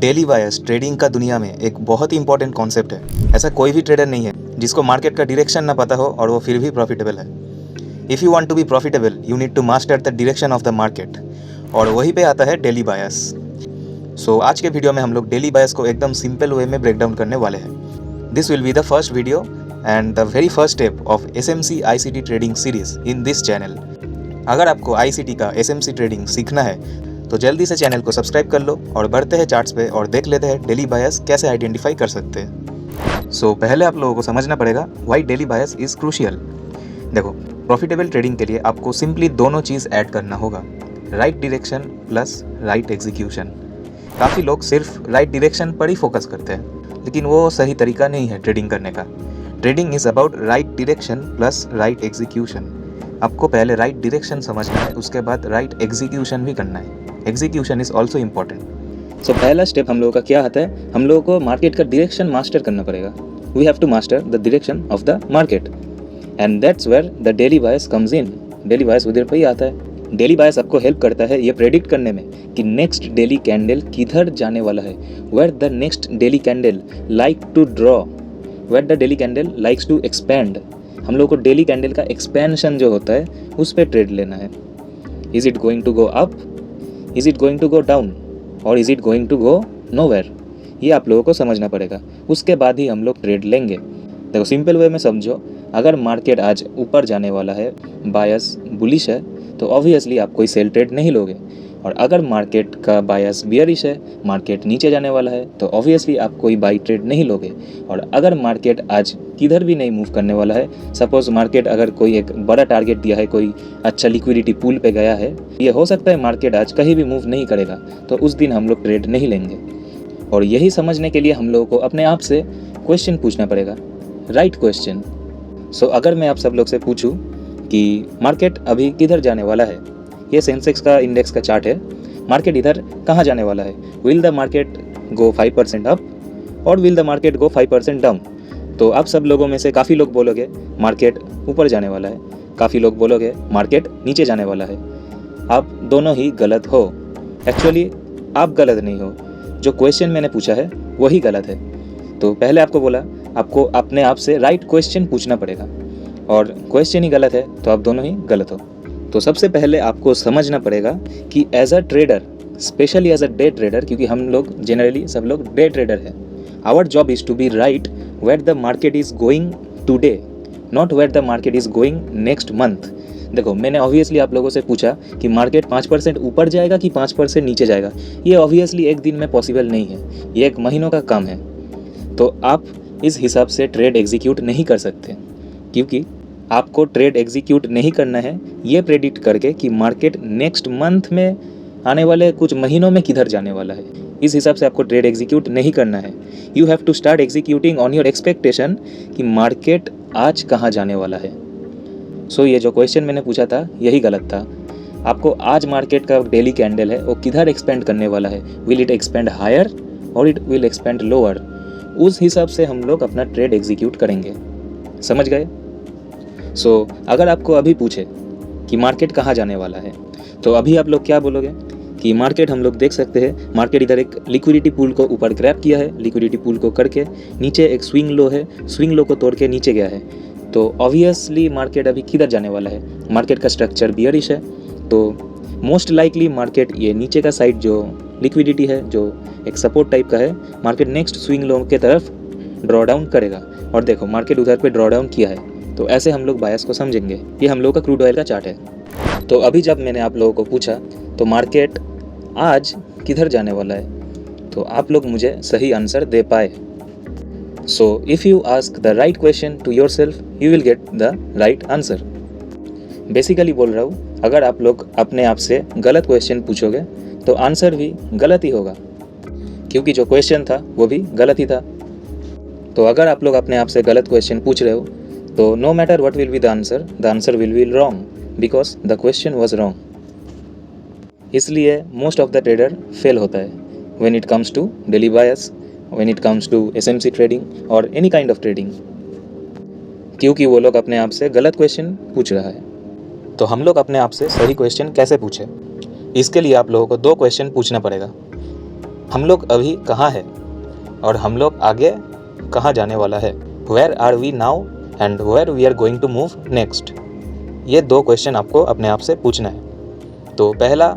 Daily बायस trading का दुनिया में एक बहुत ही इंपॉर्टेंट कॉन्सेप्ट है। ऐसा कोई भी ट्रेडर नहीं है जिसको मार्केट का डायरेक्शन ना पता हो और वो फिर भी प्रॉफिटेबल है। If you want to be profitable you need to master the direction of the market, और वहीं पे आता है डेली बायस। सो आज के वीडियो में हम लोग डेली बायस को एकदम सिंपल वे में ब्रेक डाउन करने वाले हैं। This will be the first video and the very first step of SMC ICT trading series in this channel. अगर आपको ICT का SMC ट्रेडिंग सीखना है तो जल्दी से चैनल को सब्सक्राइब कर लो और बढ़ते हैं चार्ट्स पे और देख लेते हैं डेली बायस कैसे आइडेंटिफाई कर सकते हैं। सो पहले आप लोगों को समझना पड़ेगा why daily bias is crucial. देखो, प्रॉफिटेबल ट्रेडिंग के लिए आपको सिंपली दोनों चीज़ ऐड करना होगा, right direction plus right execution. काफ़ी लोग सिर्फ राइट डायरेक्शन पर ही फोकस करते हैं, लेकिन वो सही तरीका नहीं है ट्रेडिंग करने का। Trading is about right direction plus right execution. आपको पहले राइट डायरेक्शन समझना है, उसके बाद राइट एग्जीक्यूशन भी करना है। Execution is also important. So पहला स्टेप हम लोगों का क्या आता है, हम लोगों को मार्केट का डायरेक्शन मास्टर करना पड़ेगा। We have to master the direction of the market and that's where the daily bias comes in. Daily bias उधर पर ही आता है। डेली बायस आपको हेल्प करता है ये प्रेडिक्ट करने में कि नेक्स्ट डेली कैंडल किधर जाने वाला है, where the next daily candle like to draw, where the daily candle likes to expand. हम लोग को डेली कैंडल का एक्सपेंशन जो होता है उस पर ट्रेड लेना है। Is it going to go up, is it going to go down, और is it going to go nowhere, ये आप लोगों को समझना पड़ेगा। उसके बाद ही हम लोग ट्रेड लेंगे। देखो, सिंपल वे में समझो, अगर मार्केट आज ऊपर जाने वाला है, बायस बुलिश है, तो ऑब्वियसली आप कोई सेल ट्रेड नहीं लोगे। और अगर मार्केट का बायस बियरिश है, मार्केट नीचे जाने वाला है, तो ऑब्वियसली आप कोई बाई ट्रेड नहीं लोगे। और अगर मार्केट आज किधर भी नहीं मूव करने वाला है, सपोज मार्केट अगर कोई एक बड़ा टारगेट दिया है, कोई अच्छा लिक्विडिटी पूल पे गया है, ये हो सकता है मार्केट आज कहीं भी मूव नहीं करेगा, तो उस दिन हम लोग ट्रेड नहीं लेंगे। और यही समझने के लिए हम लोगों को अपने आप से क्वेश्चन पूछना पड़ेगा, राइट क्वेश्चन। सो अगर मैं आप सब लोग से पूछूं कि मार्केट अभी किधर जाने वाला है, ये सेंसेक्स का इंडेक्स का चार्ट है, मार्केट इधर कहाँ जाने वाला है, will the market go 5% up और will the market go 5% down. तो आप सब लोगों में से काफ़ी लोग बोलोगे मार्केट ऊपर जाने वाला है, काफ़ी लोग बोलोगे मार्केट नीचे जाने वाला है। आप दोनों ही गलत हो। एक्चुअली आप गलत नहीं हो, जो क्वेश्चन मैंने पूछा है वही गलत है। तो पहले आपको बोला आपको अपने आप से राइट क्वेश्चन पूछना पड़ेगा, और क्वेश्चन ही गलत है तो आप दोनों ही गलत हो। तो सबसे पहले आपको समझना पड़ेगा कि as a trader, specially as a day trader, क्योंकि हम लोग जनरली सब लोग डे ट्रेडर हैं, our job is to be right where the market is going today, not where the market is going next month. देखो, मैंने obviously आप लोगों से पूछा कि मार्केट 5% ऊपर जाएगा कि 5% नीचे जाएगा। ये ऑब्वियसली एक दिन में पॉसिबल नहीं है, ये एक महीनों का काम है। तो आप इस हिसाब से ट्रेड एग्जीक्यूट नहीं कर सकते, क्योंकि आपको ट्रेड एग्जीक्यूट नहीं करना है ये प्रेडिक्ट करके कि मार्केट नेक्स्ट मंथ में आने वाले कुछ महीनों में किधर जाने वाला है। इस हिसाब से आपको ट्रेड एग्जीक्यूट नहीं करना है। You have to start executing on your expectation कि मार्केट आज कहाँ जाने वाला है। सो ये जो क्वेश्चन मैंने पूछा था यही गलत था। आपको आज मार्केट का डेली कैंडल है वो किधर एक्सपेंड करने वाला है, विल इट एक्सपेंड हायर और इट विल एक्सपेंड लोअर, उस हिसाब से हम लोग अपना ट्रेड एग्जीक्यूट करेंगे। समझ गए? सो अगर आपको अभी पूछे कि मार्केट कहाँ जाने वाला है, तो अभी आप लोग क्या बोलोगे कि मार्केट हम लोग देख सकते हैं, मार्केट इधर एक लिक्विडिटी पूल को ऊपर ग्रैब किया है, लिक्विडिटी पूल को करके नीचे एक स्विंग लो है, स्विंग लो को तोड़ के नीचे गया है। तो ऑब्वियसली मार्केट अभी किधर जाने वाला है, मार्केट का स्ट्रक्चर बियरिश है, तो मोस्ट लाइकली मार्केट ये नीचे का साइड जो लिक्विडिटी है, जो एक सपोर्ट टाइप का है, मार्केट नेक्स्ट स्विंग लो के तरफ ड्रॉ डाउन करेगा। और देखो, मार्केट उधर पे ड्रॉ डाउन किया है, तो ऐसे हम लोग बायस को समझेंगे। ये हम लोग का क्रूड ऑयल का चार्ट है। तो अभी जब मैंने आप लोगों को पूछा तो मार्केट आज किधर जाने वाला है, तो आप लोग मुझे सही आंसर दे पाए। So if you ask the right question to yourself you will get the right answer. Basically बोल रहा हूँ, अगर आप लोग अपने आप से गलत क्वेश्चन पूछोगे तो आंसर भी गलत ही होगा, क्योंकि जो क्वेश्चन था वो भी गलत ही था। तो अगर आप लोग अपने आप से गलत क्वेश्चन पूछ रहे हो तो no matter what will be the answer will be wrong, because the question was wrong. इसलिए most of the trader fail होता है when it comes to daily bias, when it comes to SMC trading और any kind of trading, क्योंकि वो लोग अपने आप से गलत क्वेश्चन पूछ रहा है। तो हम लोग अपने आप से सही क्वेश्चन कैसे पूछें, इसके लिए आप लोगों को 2 क्वेश्चन पूछना पड़ेगा। हम लोग अभी कहाँ हैं और हम लोग आगे कहाँ जाने वाला है। Where are we now and where we are going to move next. ये 2 क्वेश्चन आपको अपने आप से पूछना है। तो पहला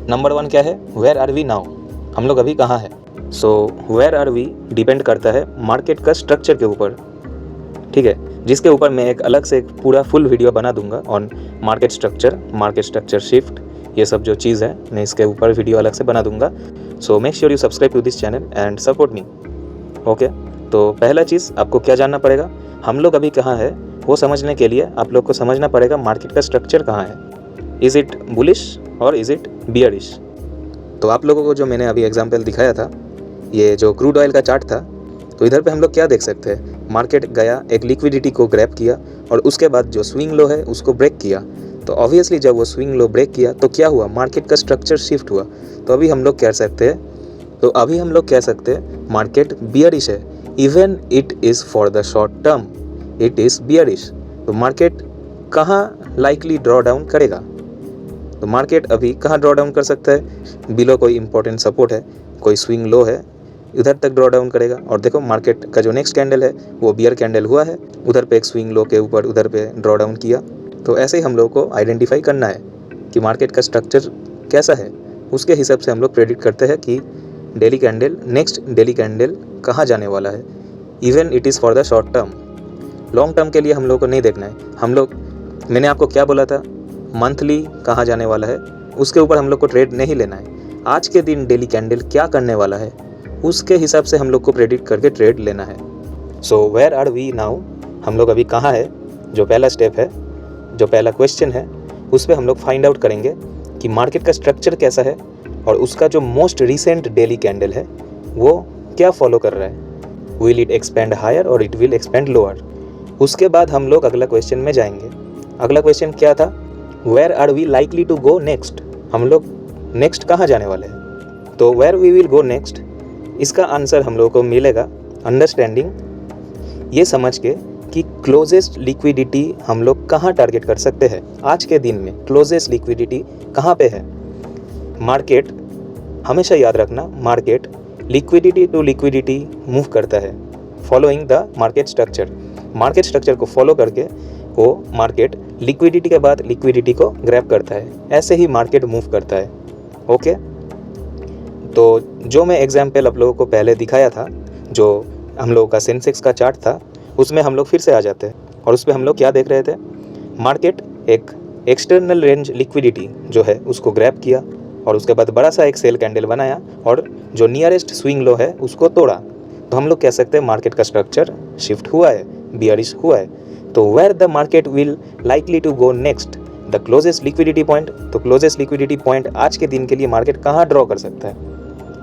नंबर 1 क्या है, वेयर आर वी नाउ, हम लोग अभी कहाँ है। So where are we depend करता है मार्केट का स्ट्रक्चर के ऊपर, ठीक है, जिसके ऊपर मैं एक अलग से एक पूरा फुल वीडियो बना दूंगा ऑन मार्केट स्ट्रक्चर शिफ्ट, ये सब जो चीज़ है मैं इसके ऊपर वीडियो अलग से बना दूंगा। So make sure you subscribe to this channel and support me. Okay, तो पहला चीज़ आपको क्या जानना पड़ेगा, हम लोग अभी कहाँ है वो समझने के लिए आप लोग को समझना पड़ेगा मार्केट का स्ट्रक्चर कहाँ है। इज़ इट बुलिश और इज़ इट बियरिश। तो आप लोगों को जो मैंने अभी एग्जाम्पल दिखाया था, ये जो क्रूड ऑयल का चार्ट था, तो इधर पे हम लोग क्या देख सकते हैं, मार्केट गया, एक लिक्विडिटी को ग्रैब किया और उसके बाद जो स्विंग लो है उसको ब्रेक किया। तो ऑब्वियसली जब वो स्विंग लो ब्रेक किया तो क्या हुआ, मार्केट का स्ट्रक्चर शिफ्ट हुआ। तो अभी हम लोग कह सकते हैं मार्केट बियरिश है, even it is for the short term it is bearish. तो मार्केट कहाँ लाइकली ड्रॉ डाउन करेगा, तो मार्केट अभी कहाँ ड्रॉ डाउन कर सकता है, बिलो कोई इंपॉर्टेंट सपोर्ट है, कोई स्विंग लो है, उधर तक ड्रॉ डाउन करेगा। और देखो मार्केट का जो नेक्स्ट कैंडल है वो बियर कैंडल हुआ है, उधर पे एक स्विंग लो के ऊपर उधर पे ड्रॉ डाउन किया। तो ऐसे ही हम लोग को आइडेंटिफाई करना है कि मार्केट का स्ट्रक्चर कैसा है, उसके हिसाब से हम लोग प्रेडिक्ट करते हैं कि daily candle, next daily candle कहाँ जाने वाला है। Even it is for the short term, long term के लिए हम लोग को नहीं देखना है। मैंने आपको क्या बोला था, मंथली कहाँ जाने वाला है उसके ऊपर हम लोग को ट्रेड नहीं लेना है। आज के दिन डेली कैंडल क्या करने वाला है उसके हिसाब से हम लोग को प्रेडिक्ट करके ट्रेड लेना है। So where are we now, हम लोग अभी कहाँ है, जो पहला स्टेप है, जो पहला क्वेश्चन है, उस पर हम लोग फाइंड आउट करेंगे कि मार्केट का स्ट्रक्चर कैसा है और उसका जो मोस्ट रिसेंट डेली कैंडल है वो क्या फॉलो कर रहा है। विल इट एक्सपेंड हायर और इट विल एक्सपेंड लोअर। उसके बाद हम लोग अगला क्वेश्चन में जाएंगे। अगला क्वेश्चन क्या था, where are we likely to go next, हम लोग नेक्स्ट कहाँ जाने वाले हैं। तो where we will go next, इसका आंसर हम लोग को मिलेगा अंडरस्टैंडिंग, ये समझ के कि क्लोजेस्ट लिक्विडिटी हम लोग कहाँ टारगेट कर सकते हैं। आज के दिन में क्लोजेस्ट लिक्विडिटी कहाँ पे है। मार्केट, हमेशा याद रखना, market liquidity to liquidity move करता है following the market structure. Market structure को फॉलो करके वो मार्केट लिक्विडिटी के बाद लिक्विडिटी को ग्रैब करता है, ऐसे ही मार्केट मूव करता है। ओके, तो जो मैं एग्जाम्पल आप लोगों को पहले दिखाया था, जो हम लोगों का सेंसेक्स का चार्ट था, उसमें हम लोग फिर से आ जाते हैं और उस पर हम लोग क्या देख रहे थे, मार्केट एक एक्सटर्नल रेंज लिक्विडिटी जो है उसको ग्रैब किया और उसके बाद बड़ा सा एक सेल कैंडल बनाया और जो नियरेस्ट स्विंग लो है उसको तोड़ा। तो हम लोग कह सकते हैं मार्केट का स्ट्रक्चर शिफ्ट हुआ है, बियरिश हुआ है। तो where the market will likely to go next, the closest liquidity point. तो क्लोजेस्ट लिक्विडिटी पॉइंट आज के दिन के लिए मार्केट कहाँ ड्रॉ कर सकता है,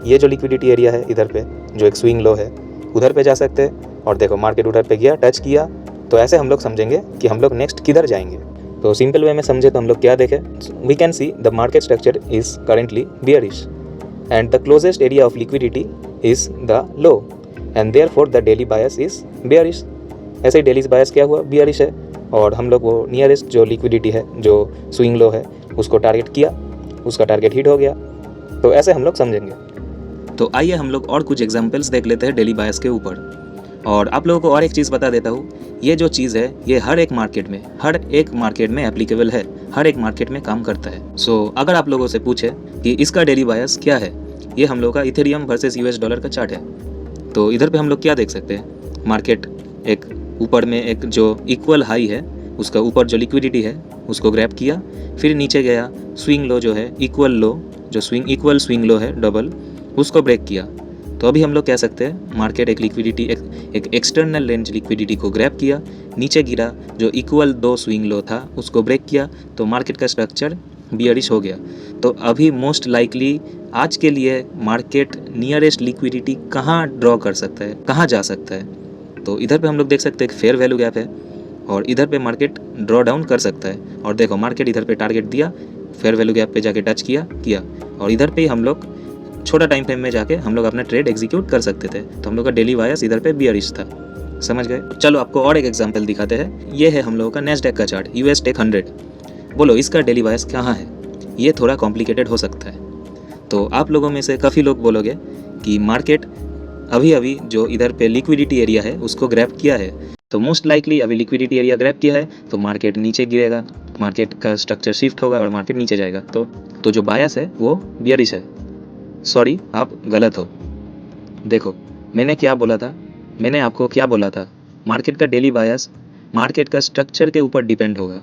ये जो लिक्विडिटी एरिया है इधर पे जो एक स्विंग लो है उधर पे जा सकते हैं। और देखो मार्केट उधर पे गया, टच किया, तो ऐसे हम लोग समझेंगे कि हम लोग नेक्स्ट किधर जाएंगे। तो सिंपल वे में समझे तो हम लोग क्या देखें, we can see the market structure is currently bearish and the closest area of liquidity is the low and therefore the daily bias is bearish. ऐसे ही डेली बायस क्या हुआ, बियरिश है, और हम लोग वो नियरेस्ट जो लिक्विडिटी है, जो स्विंग लो है, उसको टारगेट किया, उसका टारगेट हिट हो गया। तो ऐसे हम लोग समझेंगे। तो आइए हम लोग और कुछ एग्जांपल्स देख लेते हैं डेली बायस के ऊपर। और आप लोगों को और एक चीज़ बता देता हूँ, ये जो चीज़ है ये हर एक मार्केट में एप्लीकेबल है, हर एक मार्केट में काम करता है। सो अगर आप लोगों से पूछे कि इसका डेली बायस क्या है, ये हम लोग का इथेरियम वर्सेस यूएस डॉलर का चार्ट है। तो इधर पे हम लोग क्या देख सकते हैं, मार्केट एक ऊपर में एक जो इक्वल हाई है उसका ऊपर जो लिक्विडिटी है उसको ग्रैब किया, फिर नीचे गया, स्विंग लो जो है इक्वल लो, जो इक्वल स्विंग लो है डबल, उसको ब्रेक किया। तो अभी हम लोग कह सकते हैं मार्केट एक लिक्विडिटी एक एक्सटर्नल रेंज लिक्विडिटी को ग्रैब किया, नीचे गिरा, जो इक्वल 2 स्विंग लो था उसको ब्रेक किया, तो मार्केट का स्ट्रक्चर बियरिश हो गया। तो अभी मोस्ट लाइकली आज के लिए मार्केट नियरेस्ट लिक्विडिटी कहाँ ड्रॉ कर सकता है, कहाँ जा सकता है। तो इधर पे हम लोग देख सकते हैं एक फेयर वैल्यू गैप है और इधर पे मार्केट ड्रॉ डाउन कर सकता है। और देखो मार्केट इधर पे टारगेट दिया, फेयर वैल्यू गैप पे जाके टच किया और इधर पे ही हम लोग छोटा टाइम फ्रेम में जाके हम लोग अपना ट्रेड एग्जीक्यूट कर सकते थे। तो हम लोग का डेली बायस इधर पे बियरिश था, समझ गए। चलो आपको और एक एग्जांपल दिखाते हैं। ये है हम लोगों का नेस्डैक का चार्ट, यूएस टेक 100। बोलो इसका डेली बायस कहाँ है। ये थोड़ा कॉम्प्लिकेटेड हो सकता है, तो आप लोगों में से काफ़ी लोग बोलोगे कि मार्केट अभी अभी जो इधर पे लिक्विडिटी एरिया है उसको ग्रैब किया है, तो मोस्ट लाइकली अभी लिक्विडिटी एरिया ग्रैब किया है तो मार्केट नीचे गिरेगा, मार्केट का स्ट्रक्चर शिफ्ट होगा और मार्केट नीचे जाएगा। तो जो बायस है वो बियरिश है। सॉरी, आप गलत हो। देखो मैंने क्या बोला था, मैंने आपको क्या बोला था, मार्केट का डेली बायस मार्केट का स्ट्रक्चर के ऊपर डिपेंड होगा।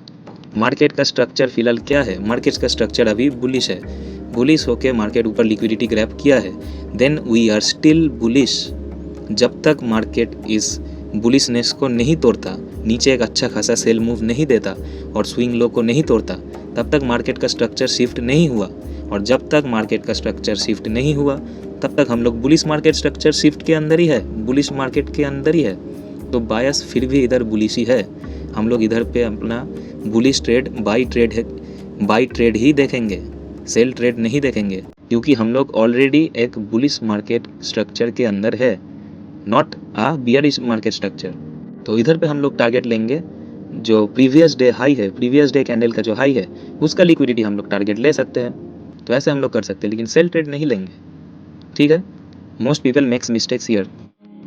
मार्केट का स्ट्रक्चर फिलहाल क्या है, मार्केट का स्ट्रक्चर अभी बुलिश है, बुलिश होके मार्केट ऊपर लिक्विडिटी ग्रैब किया है, then we are still bullish. जब तक मार्केट इस बुलिशनेस को नहीं तोड़ता, नीचे एक अच्छा खासा सेल मूव नहीं देता और स्विंग लो को नहीं तोड़ता, तब तक मार्केट का स्ट्रक्चर शिफ्ट नहीं हुआ। और जब तक मार्केट का स्ट्रक्चर शिफ्ट नहीं हुआ तब तक हम लोग बुलिश मार्केट स्ट्रक्चर शिफ्ट के अंदर ही है, बुलिश मार्केट के अंदर ही है। तो बायस फिर भी इधर बुलिश ही है। हम लोग इधर पे अपना बुलिश ट्रेड बाई ट्रेड है, बाई ट्रेड ही देखेंगे, सेल ट्रेड नहीं देखेंगे, क्योंकि हम लोग ऑलरेडी एक बुलिश मार्केट स्ट्रक्चर के अंदर है, not a bearish market structure. तो इधर पे हम लोग टारगेट लेंगे जो प्रीवियस डे हाई है, प्रीवियस डे कैंडल का जो हाई है उसका लिक्विडिटी हम लोग टारगेट ले सकते हैं। तो ऐसे हम लोग कर सकते हैं, लेकिन सेल ट्रेड नहीं लेंगे, ठीक है। Most people makes mistakes here.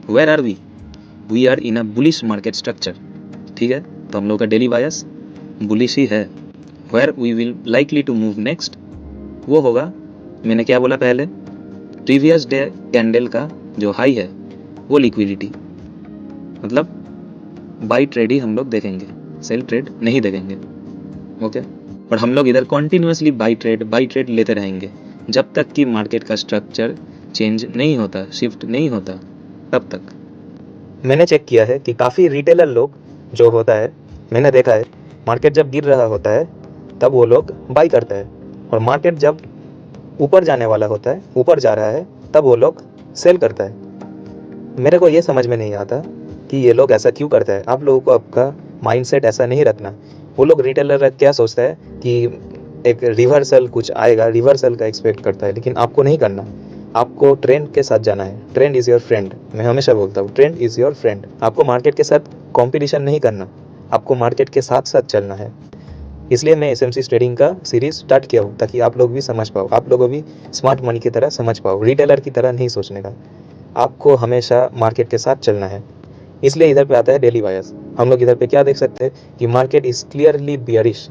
Where are we are in a bullish market structure, ठीक है। तो हम लोग का डेली बायस बुलिश ही है। Where we will likely to move next वो होगा, मैंने क्या बोला पहले, प्रीवियस डे कैंडल का जो हाई है वो लिक्विडिटी, मतलब बाई ट्रेड ही हम लोग देखेंगे, सेल ट्रेड नहीं देखेंगे, ओके। और हम लोग इधर कॉन्टिन्यूसली बाई ट्रेड लेते रहेंगे जब तक कि मार्केट का स्ट्रक्चर चेंज नहीं होता, शिफ्ट नहीं होता, तब तक। मैंने चेक किया है कि काफ़ी रिटेलर लोग जो होता है, मैंने देखा है मार्केट जब गिर रहा होता है तब वो लोग बाई करता है, और मार्केट जब ऊपर जाने वाला होता है, ऊपर जा रहा है, तब वो लोग सेल करता है। मेरे को ये समझ में नहीं आता कि ये लोग ऐसा क्यों करता है। आप लोगों को आपका माइंडसेट ऐसा नहीं रखना। वो लोग रिटेलर क्या सोचता है कि एक रिवर्सल कुछ आएगा, रिवर्सल का एक्सपेक्ट करता है, लेकिन आपको नहीं करना। आपको ट्रेंड के साथ जाना है। ट्रेंड इज़ योर फ्रेंड, मैं हमेशा बोलता हूँ, ट्रेंड इज़ योर फ्रेंड। आपको मार्केट के साथ कॉम्पिटिशन नहीं करना, आपको मार्केट के साथ साथ चलना है। इसलिए मैं एसएमसी ट्रेडिंग का सीरीज स्टार्ट किया हूँ, ताकि आप लोग भी समझ पाओ, आप लोग भी स्मार्ट मनी की तरह समझ पाओ, रिटेलर की तरह नहीं सोचने का। आपको हमेशा मार्केट के साथ चलना है। इसलिए इधर पे आता है डेली बायस। हम लोग इधर पे क्या देख सकते हैं कि मार्केट इज़ क्लियरली बियरिश।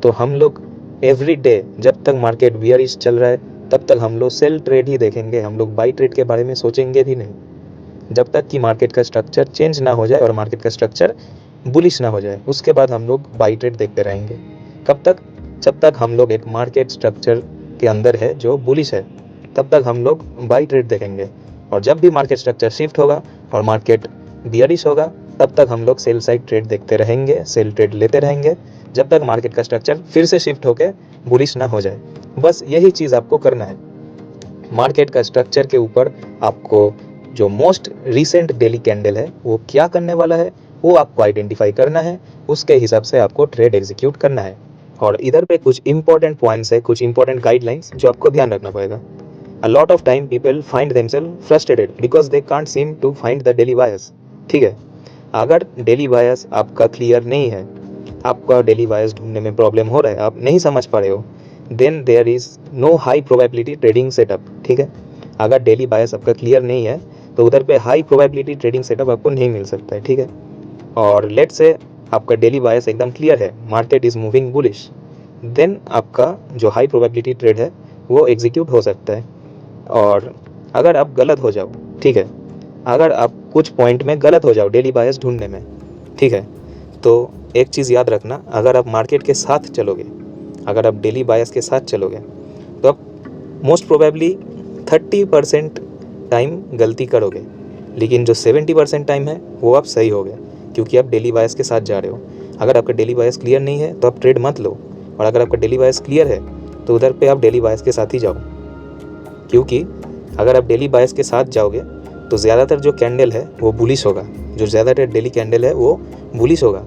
तो हम लोग एवरी डे जब तक मार्केट बियरिश चल रहा है तब तक हम लोग सेल ट्रेड ही देखेंगे, हम लोग बाई ट्रेड के बारे में सोचेंगे भी नहीं, जब तक कि मार्केट का स्ट्रक्चर चेंज ना हो जाए और मार्केट का स्ट्रक्चर बुलिश ना हो जाए। उसके बाद हम लोग बाई ट्रेड देखते रहेंगे। कब तक? जब तक हम लोग एक मार्केट स्ट्रक्चर के अंदर है जो बुलिश है, तब तक हम लोग बाई ट्रेड देखेंगे। और जब भी मार्केट स्ट्रक्चर शिफ्ट होगा और मार्केट बियरिश होगा, तब तक हम लोग सेल साइड ट्रेड देखते रहेंगे, सेल ट्रेड लेते रहेंगे, जब तक मार्केट का स्ट्रक्चर फिर से शिफ्ट होकर बुलिश ना हो जाए। बस यही चीज़ आपको करना है। मार्केट का स्ट्रक्चर के ऊपर आपको जो मोस्ट रिसेंट डेली कैंडल है वो क्या करने वाला है वो आपको आइडेंटिफाई करना है, उसके हिसाब से आपको ट्रेड एग्जीक्यूट करना है। और इधर पे कुछ इंपॉर्टेंट पॉइंट्स है, कुछ इंपॉर्टेंट गाइडलाइंस जो आपको ध्यान रखना पड़ेगा। A lot of time people find themselves frustrated because they can't seem to find the daily bias, ठीक है। अगर डेली बायस आपका क्लियर नहीं है, आपका डेली बायस ढूंढने में प्रॉब्लम हो रहा है, आप नहीं समझ पा रहे हो, then there is no high probability trading setup, ठीक है। अगर डेली बायस आपका क्लियर नहीं है तो उधर पे हाई प्रोबेबिलिटी ट्रेडिंग सेटअप आपको नहीं मिल सकता है, ठीक है। और लेट से आपका डेली बायस एकदम क्लियर है, market is moving bullish, then आपका जो हाई प्रोबेबिलिटी ट्रेड है वो एग्जीक्यूट हो सकता है। और अगर आप गलत हो जाओ, ठीक है, अगर आप कुछ पॉइंट में गलत हो जाओ डेली बायस ढूंढने में, ठीक है, तो एक चीज़ याद रखना, अगर आप मार्केट के साथ चलोगे, अगर आप डेली बायस के साथ चलोगे तो आप मोस्ट प्रोबेबली 30% टाइम गलती करोगे, लेकिन जो 70% टाइम है वो आप सही हो गए, क्योंकि आप डेली बायस के साथ जा रहे हो। अगर आपका डेली बायस क्लियर नहीं है तो आप ट्रेड मत लो, और अगर आपका डेली बायस क्लियर है तो उधर पे आप डेली बायस के साथ ही जाओ, क्योंकि अगर आप डेली बायस के साथ जाओगे तो ज़्यादातर जो कैंडल है वो बुलिश होगा, जो ज़्यादातर डेली कैंडल है वो बुलिश होगा।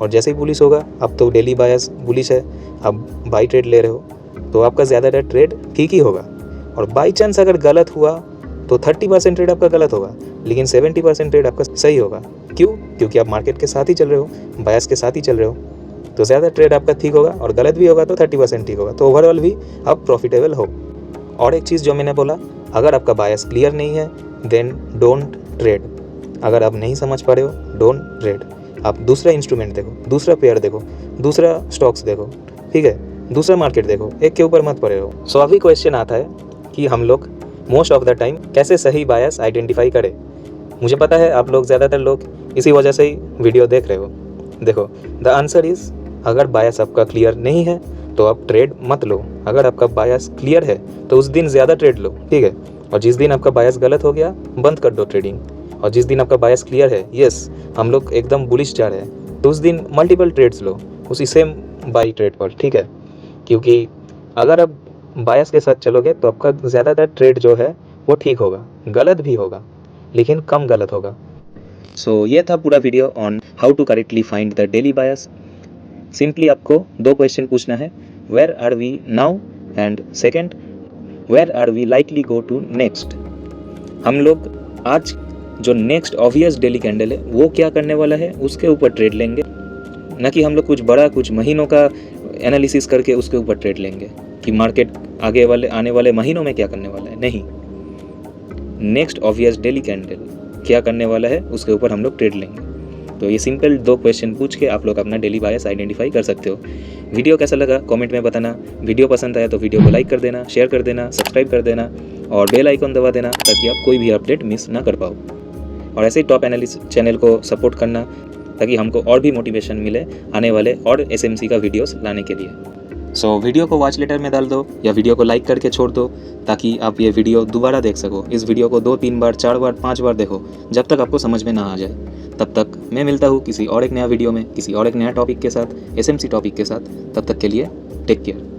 और जैसे ही बुलिश होगा, अब तो डेली बायस बुलिश है, अब बाई ट्रेड ले रहे हो तो आपका ज़्यादातर ट्रेड ठीक ही होगा। और बाई चांस अगर गलत हुआ तो 30% ट्रेड आपका गलत होगा, लेकिन 70% ट्रेड आपका सही होगा। क्यों? क्योंकि आप मार्केट के साथ ही चल रहे हो, बायस के साथ ही चल रहे हो, तो ज़्यादा ट्रेड आपका ठीक होगा, और गलत भी होगा तो 30% ठीक होगा, तो ओवरऑल भी आप प्रॉफिटेबल हो। और एक चीज़ जो मैंने बोला, अगर आपका बायस क्लियर नहीं है देन डोंट ट्रेड। अगर आप नहीं समझ पा रहे हो डोंट ट्रेड। आप दूसरा इंस्ट्रूमेंट देखो, दूसरा पेयर देखो, दूसरा स्टॉक्स देखो, ठीक है, दूसरा मार्केट देखो, एक के ऊपर मत पड़े हो। सो अभी क्वेश्चन आता है कि हम लोग मोस्ट ऑफ द टाइम कैसे सही बायस आइडेंटिफाई करें। मुझे पता है आप लोग ज़्यादातर लोग इसी वजह से ही वीडियो देख रहे हो। देखो, द आंसर इज़, अगर बायस आपका क्लियर नहीं है तो आप ट्रेड मत लो। अगर आपका बायस क्लियर है तो उस दिन ज़्यादा ट्रेड लो, ठीक है, और जिस दिन आपका बायस गलत हो गया बंद कर दो ट्रेडिंग। और जिस दिन आपका बायस क्लियर है, यस हम लोग एकदम बुलिश जा रहे हैं, तो उस दिन मल्टीपल ट्रेड्स लो उसी सेम बाई ट्रेड पर, ठीक है। क्योंकि अगर आप बायस के साथ चलोगे तो आपका ज़्यादातर ट्रेड जो है वो ठीक होगा, गलत भी होगा लेकिन कम गलत होगा। सो ये था पूरा video on how to correctly find the daily bias. Simply आपको 2 क्वेश्चन पूछना है, where are we now, and second, where are we likely go to next. हम लोग आज जो नेक्स्ट ऑब्वियस डेली कैंडल है वो क्या करने वाला है उसके ऊपर ट्रेड लेंगे, ना कि हम लोग कुछ बड़ा कुछ महीनों का एनालिसिस करके उसके ऊपर ट्रेड लेंगे कि मार्केट आने वाले महीनों में क्या करने वाला है। नहीं, नेक्स्ट ऑब्वियस डेली कैंडल क्या करने वाला है उसके ऊपर हम लोग ट्रेड लेंगे। तो ये सिंपल 2 क्वेश्चन पूछ के आप लोग अपना डेली बायस आइडेंटिफाई कर सकते हो। वीडियो कैसा लगा कमेंट में बताना। वीडियो पसंद आया तो वीडियो को लाइक कर देना, शेयर कर देना, सब्सक्राइब कर देना और बेल आइकन दबा देना ताकि आप कोई भी अपडेट मिस ना कर पाओ। और ऐसे ही टॉप एनालिस्ट चैनल को सपोर्ट करना ताकि हमको और भी मोटिवेशन मिले आने वाले और SMC का वीडियोस लाने के लिए। सो वीडियो को वॉच लेटर में डाल दो या वीडियो को लाइक करके छोड़ दो ताकि आप ये वीडियो दोबारा देख सको। इस वीडियो को 2-3 बार, 4 बार, 5 बार देखो जब तक आपको समझ में ना आ जाए। तब तक मैं मिलता हूँ किसी और एक नया वीडियो में, किसी और एक नया टॉपिक के साथ, SMC टॉपिक के साथ। तब तक के लिए टेक केयर।